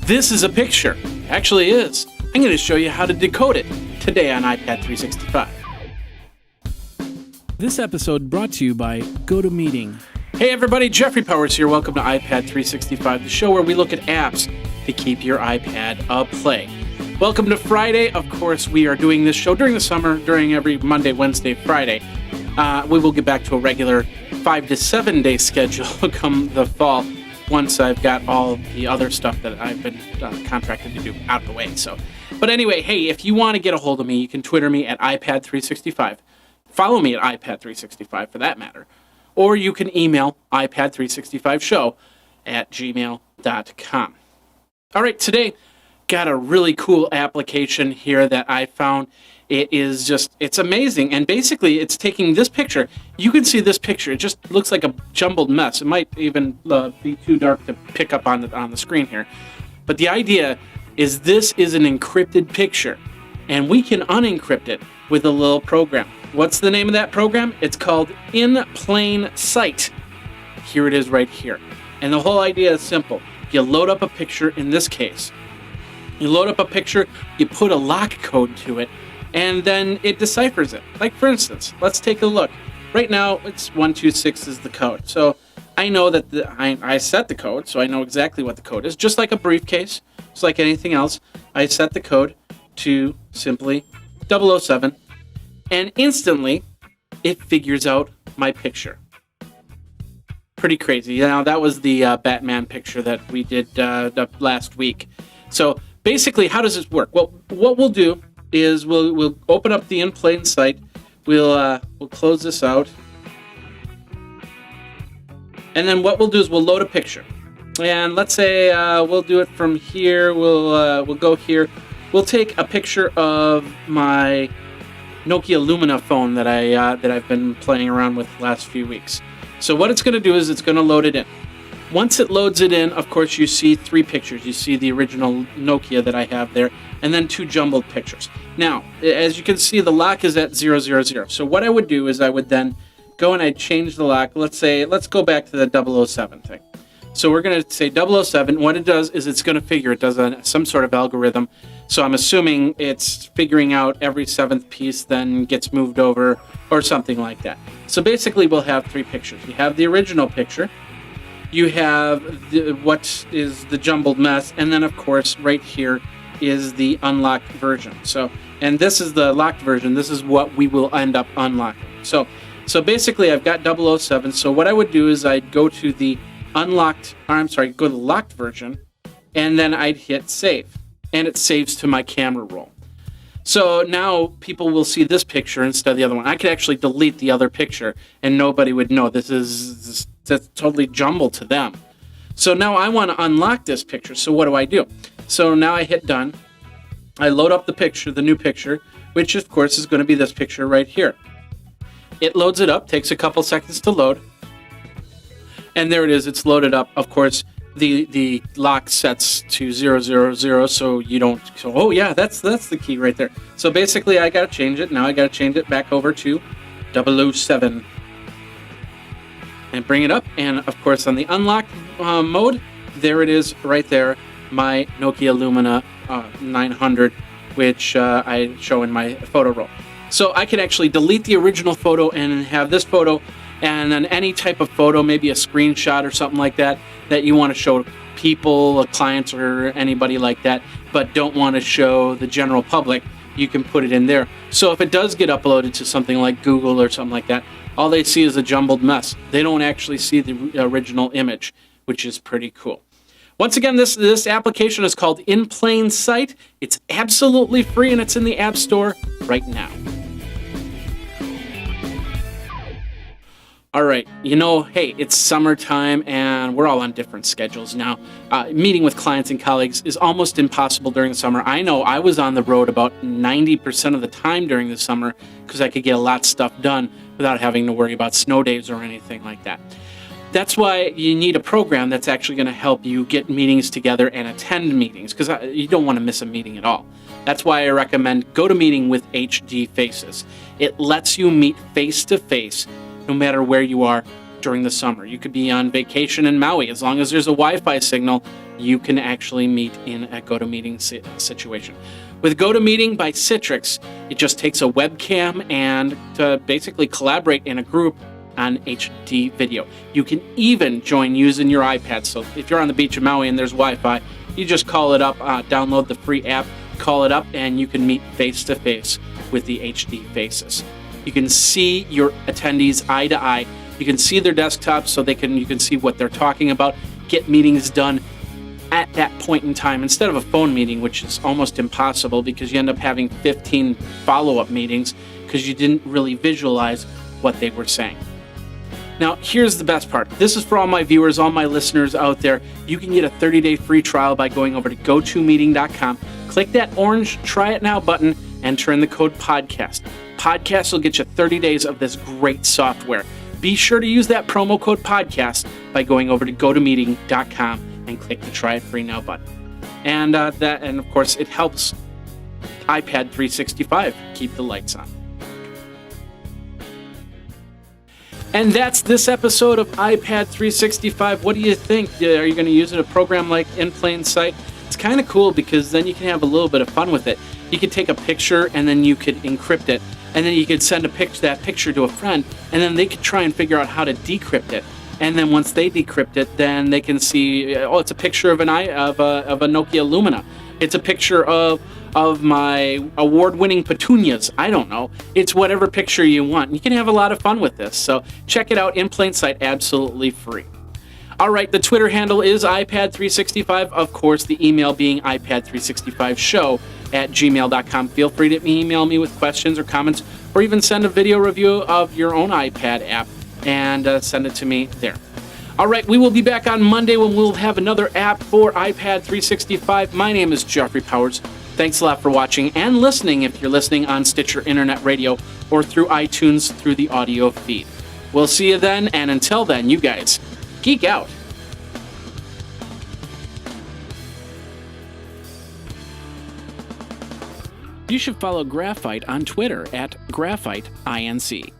This is a picture. Actually is. I'm going to show you how to decode it today on iPad 365. This episode brought to you by GoToMeeting. Hey everybody, Jeffrey Powers here. Welcome to iPad 365, the show where we look at apps to keep your iPad aplay. Welcome to Friday. Of course, we are doing this show during the summer, during every Monday, Wednesday, Friday. We will get back to a regular 5 to 7 day schedule come the fall, once I've got all the other stuff that I've been contracted to do out of the way. But anyway, hey, if you want to get a hold of me, you can Twitter me at iPad365. Follow me at iPad365 for that matter. Or you can email iPad365show@gmail.com. All right, today, got a really cool application here that I found. It's amazing. And basically, it's taking this picture. You can see this picture. It just looks like a jumbled mess. It might even be too dark to pick up on the screen here. But the idea is this is an encrypted picture. And we can unencrypt it with a little program. What's the name of that program? It's called In Plain Sight. Here it is right here. And the whole idea is simple. You load up a picture in this case. You load up a picture, you put a lock code to it, and then it deciphers it. Like for instance, let's take a look. Right now, it's 126 is the code. So I know that I set the code, so I know exactly what the code is. Just like a briefcase, just like anything else, I set the code to simply 007, and instantly it figures out my picture. Pretty crazy. You know, that was the Batman picture that we did last week. So basically, how does this work? Well, what we'll do is we'll open up the In Plain Sight. We'll close this out, and then what we'll do is we'll load a picture. And let's say we'll do it from here. We'll go here. We'll take a picture of my Nokia Lumia phone that I've been playing around with the last few weeks. So what it's going to do is it's going to load it in. Once it loads it in, of course, you see 3 pictures. You see the original Nokia that I have there, and then 2 jumbled pictures. Now, as you can see, the lock is at 000. So what I would do is I would then go and I'd change the lock. Let's go back to the 007 thing. So we're going to say 007. What it does is it's going to figure. It does some sort of algorithm. So I'm assuming it's figuring out every 7th piece then gets moved over or something like that. So basically, we'll have 3 pictures. You have the original picture. You have what is the jumbled mess, and then of course right here is the unlocked version. And this is the locked version. This is what we will end up unlocking. So basically I've got 007. So what I would do is I'd go to the go to the locked version, and then I'd hit save, and it saves to my camera roll. So now people will see this picture instead of the other one. I could actually delete the other picture, and nobody would know. That's totally jumbled to them. So now I want to unlock this picture. So what do? So now I hit done. I load up the picture, the new picture, which of course is going to be this picture right here. It loads it up, takes a couple seconds to load. And there it is, it's loaded up. Of course, the lock sets to 000, so you don't, oh yeah, that's the key right there. So basically I got to change it. Now I got to change it back over to 007. And bring it up, and of course on the unlocked mode, there it is right there, my Nokia Lumia 900, which I show in my photo roll. So I can actually delete the original photo and have this photo, and then any type of photo, maybe a screenshot or something like that you want to show people, clients, or anybody like that, but don't want to show the general public, you can put it in there. So if it does get uploaded to something like Google or something like that, all they see is a jumbled mess. They don't actually see the original image, which is pretty cool. Once again, this application is called In Plain Sight. It's absolutely free, and it's in the App Store right now. All right, hey, it's summertime, and we're all on different schedules now. Meeting with clients and colleagues is almost impossible during the summer. I know I was on the road about 90% of the time during the summer because I could get a lot of stuff done without having to worry about snow days or anything like that. That's why you need a program that's actually going to help you get meetings together and attend meetings, because you don't want to miss a meeting at all. That's why I recommend GoToMeeting with HD Faces. It lets you meet face-to-face no matter where you are, during the summer. You could be on vacation in Maui. As long as there's a Wi-Fi signal, you can actually meet in a GoToMeeting situation. With GoToMeeting by Citrix, it just takes a webcam and to basically collaborate in a group on HD video. You can even join using your iPad. So if you're on the beach of Maui and there's Wi-Fi, you just call it up, download the free app, call it up, and you can meet face-to-face with the HD faces. You can see your attendees eye to eye. You can see their desktops so you can see what they're talking about, get meetings done at that point in time instead of a phone meeting, which is almost impossible because you end up having 15 follow-up meetings because you didn't really visualize what they were saying. Now, here's the best part. This is for all my viewers, all my listeners out there. You can get a 30-day free trial by going over to gotomeeting.com. Click that orange Try It Now button, enter in the code PODCAST. Podcast will get you 30 days of this great software. Be sure to use that promo code PODCAST by going over to gotomeeting.com and click the Try It Free Now button. And of course, it helps iPad 365 keep the lights on. And that's this episode of iPad 365. What do you think? Are you going to use a program like In Plain Sight? It's kind of cool because then you can have a little bit of fun with it. You could take a picture and then you could encrypt it. And then you could send that picture to a friend, and then they could try and figure out how to decrypt it. And then once they decrypt it, then they can see, it's a picture of a Nokia Lumina. It's a picture of my award-winning petunias. I don't know. It's whatever picture you want. You can have a lot of fun with this. So check it out, In Plain Sight, absolutely free. All right, the Twitter handle is iPad365. Of course, the email being iPad365show@gmail.com. Feel free to email me with questions or comments, or even send a video review of your own iPad app and send it to me there. All right, we will be back on Monday when we'll have another app for iPad 365. My name is Jeffrey Powers. Thanks a lot for watching and listening if you're listening on Stitcher Internet Radio or through iTunes through the audio feed. We'll see you then, and until then, you guys, geek out. You should follow Graphite on Twitter @GraphiteINC.